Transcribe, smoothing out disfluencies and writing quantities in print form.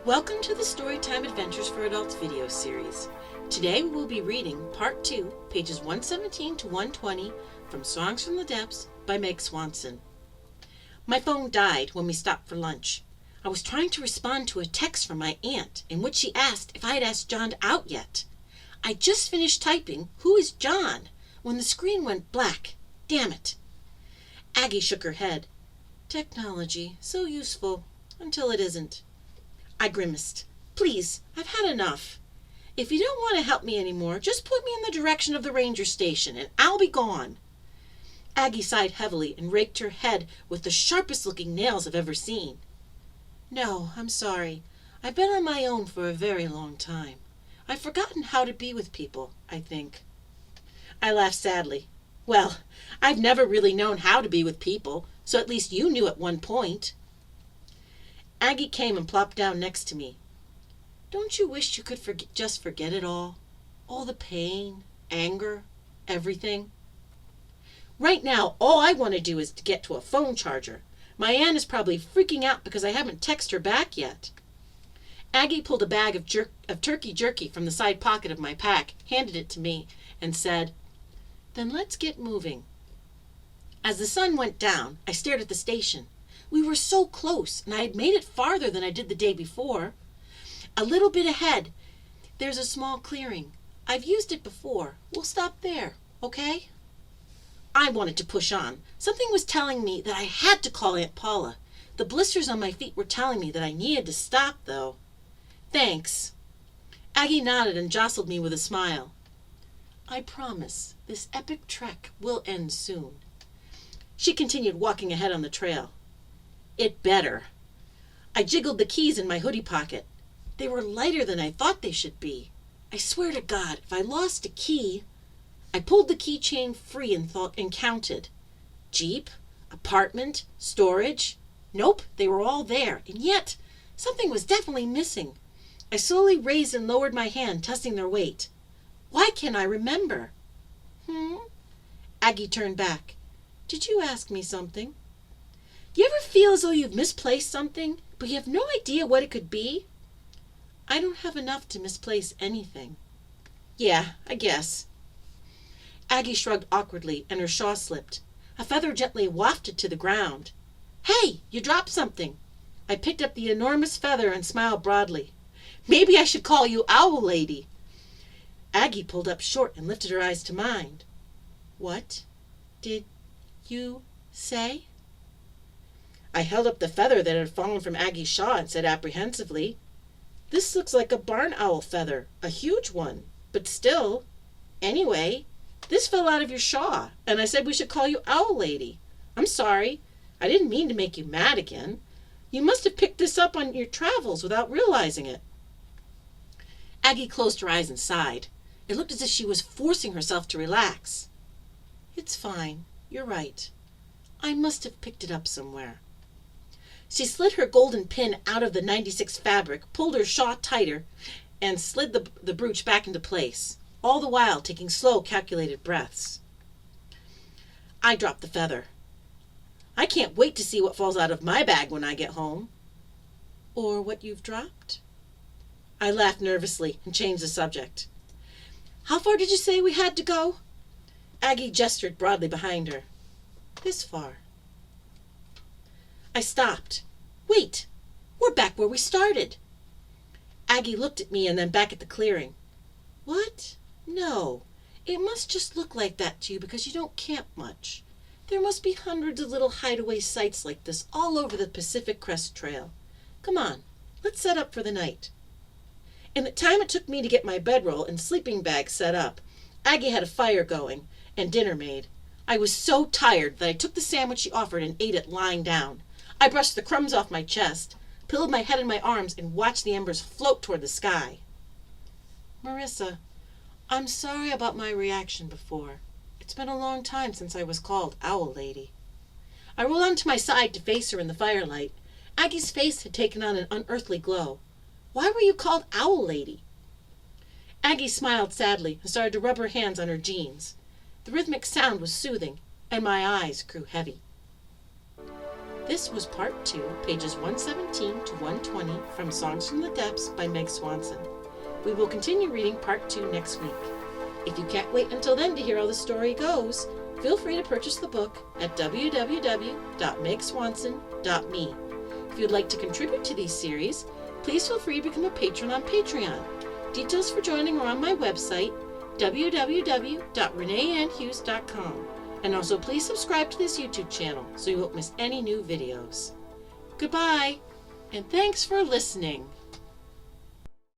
Welcome to the Storytime Adventures for Adults video series. Today we will be reading Part 2, pages 117 to 120 from Songs from the Depths by Meg Swanson. My phone died when we stopped for lunch. I was trying to respond to a text from my aunt in which she asked if I had asked John out yet. I just finished typing, "Who is John?" when the screen went black. Damn it. Aggie shook her head. Technology, so useful, until it isn't. I grimaced. Please, I've had enough. If you don't want to help me anymore, just put me in the direction of the ranger station and I'll be gone. Aggie sighed heavily and raked her head with the sharpest looking nails I've ever seen. No, I'm sorry. I've been on my own for a very long time. I've forgotten how to be with people, I think. I laughed sadly. Well, I've never really known how to be with people, so at least you knew at one point. Aggie came and plopped down next to me. Don't you wish you could just forget it all? All the pain, anger, everything? Right now, all I want to do is to get to a phone charger. My aunt is probably freaking out because I haven't texted her back yet. Aggie pulled a bag of turkey jerky from the side pocket of my pack, handed it to me, and said, "Then let's get moving." As the sun went down, I stared at the station. We were so close, and I had made it farther than I did the day before. A little bit ahead, there's a small clearing. I've used it before. We'll stop there, okay? I wanted to push on. Something was telling me that I had to call Aunt Paula. The blisters on my feet were telling me that I needed to stop, though. Thanks. Aggie nodded and jostled me with a smile. I promise this epic trek will end soon. She continued walking ahead on the trail. It better. I jiggled the keys in my hoodie pocket. They were lighter than I thought they should be. I swear to God, if I lost a key... I pulled the keychain free and counted. Jeep, apartment, storage. Nope, they were all there, and yet something was definitely missing. I slowly raised and lowered my hand, testing their weight. Why can't I remember? Aggie turned back. Did you ask me something? You ever feel as though you've misplaced something, but you have no idea what it could be? I don't have enough to misplace anything. Yeah, I guess. Aggie shrugged awkwardly, and her shawl slipped. A feather gently wafted to the ground. Hey, you dropped something. I picked up the enormous feather and smiled broadly. Maybe I should call you Owl Lady. Aggie pulled up short and lifted her eyes to mine. What did you say? I held up the feather that had fallen from Aggie's shawl and said apprehensively, This looks like a barn owl feather, a huge one, but still. Anyway, this fell out of your shawl, and I said we should call you Owl Lady. I'm sorry. I didn't mean to make you mad again. You must have picked this up on your travels without realizing it. Aggie closed her eyes and sighed. It looked as if she was forcing herself to relax. It's fine. You're right. I must have picked it up somewhere. She slid her golden pin out of the 96 fabric, pulled her shawl tighter, and slid the brooch back into place, all the while taking slow, calculated breaths. I dropped the feather. I can't wait to see what falls out of my bag when I get home. Or what you've dropped? I laughed nervously and changed the subject. How far did you say we had to go? Aggie gestured broadly behind her. This far. I stopped. Wait, we're back where we started. Aggie looked at me and then back at the clearing. What? No, it must just look like that to you because you don't camp much. There must be hundreds of little hideaway sites like this all over the Pacific Crest Trail. Come on, let's set up for the night. In the time it took me to get my bedroll and sleeping bag set up, Aggie had a fire going and dinner made. I was so tired that I took the sandwich she offered and ate it lying down. I brushed the crumbs off my chest, pillowed my head in my arms, and watched the embers float toward the sky. Marissa, I'm sorry about my reaction before. It's been a long time since I was called Owl Lady. I rolled onto my side to face her in the firelight. Aggie's face had taken on an unearthly glow. Why were you called Owl Lady? Aggie smiled sadly and started to rub her hands on her jeans. The rhythmic sound was soothing, and my eyes grew heavy. This was Part 2, pages 117 to 120 from Songs from the Depths by Meg Swanson. We will continue reading Part 2 next week. If you can't wait until then to hear how the story goes, feel free to purchase the book at www.megswanson.me. If you'd like to contribute to these series, please feel free to become a patron on Patreon. Details for joining are on my website, www.reneeannhughes.com. And also please subscribe to this YouTube channel so you won't miss any new videos. Goodbye, and thanks for listening.